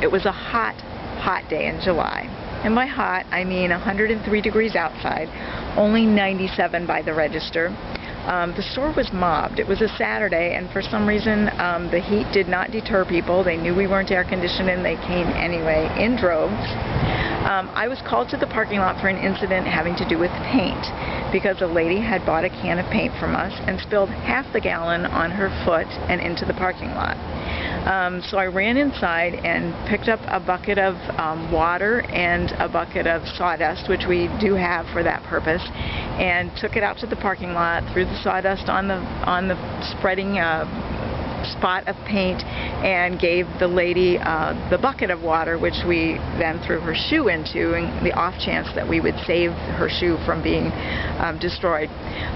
It was a hot, hot day in July. And by hot, I mean 103 degrees outside, only 97 by the register. The store was mobbed. It was a Saturday, and for some reason the heat did not deter people. They knew we weren't air conditioned, and they came anyway in droves. I was called to the parking lot for an incident having to do with paint, because a lady had bought a can of paint from us and spilled half the gallon on her foot and into the parking lot. So I ran inside and picked up a bucket of water and a bucket of sawdust, which we do have for that purpose, and took it out to the parking lot, threw the sawdust on the spreading spot of paint, and gave the lady the bucket of water, which we then threw her shoe into, in the off chance that we would save her shoe from being destroyed.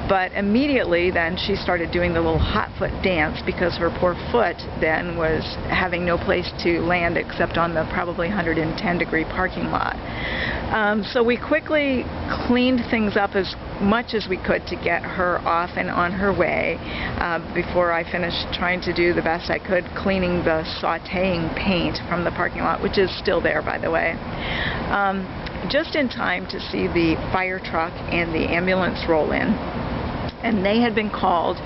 But immediately then she started doing the little hot foot dance, because her poor foot then was having no place to land except on the probably 110-degree parking lot. So we quickly cleaned things up as much as we could to get her off and on her way before I finished trying to do the best I could cleaning the sautéing paint from the parking lot, which is still there, by the way. Just in time to see the fire truck and the ambulance roll in. And they had been called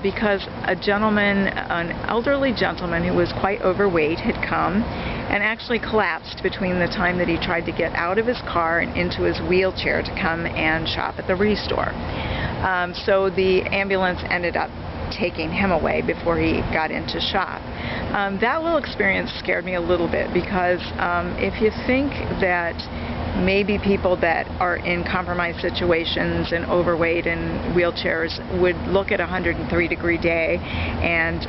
because a gentleman, an elderly gentleman who was quite overweight, had come and actually collapsed between the time that he tried to get out of his car and into his wheelchair to come and shop at the Restore. So the ambulance ended up taking him away before he got into shop. That little experience scared me a little bit, because if you think that maybe people that are in compromised situations and overweight and wheelchairs would look at a 103-degree day and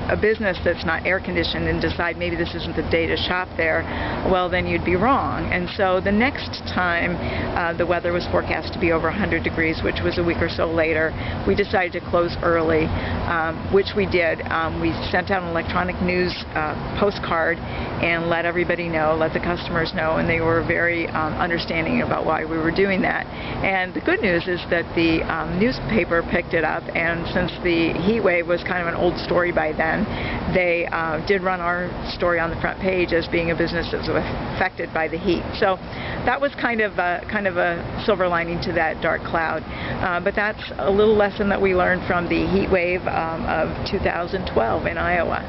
a business that's not air conditioned and decide maybe this isn't the day to shop there, well, then you'd be wrong. And so the next time the weather was forecast to be over 100 degrees, which was a week or so later, we decided to close early, which we did. We sent out an electronic news postcard and let everybody know, let the customers know, and they were very understanding about why we were doing that. And the good news is that the newspaper picked it up, and since the heat wave was kind of an old story by then, they did run our story on the front page as being a business that was affected by the heat. So that was kind of a silver lining to that dark cloud. But that's a little lesson that we learned from the heat wave of 2012 in Iowa.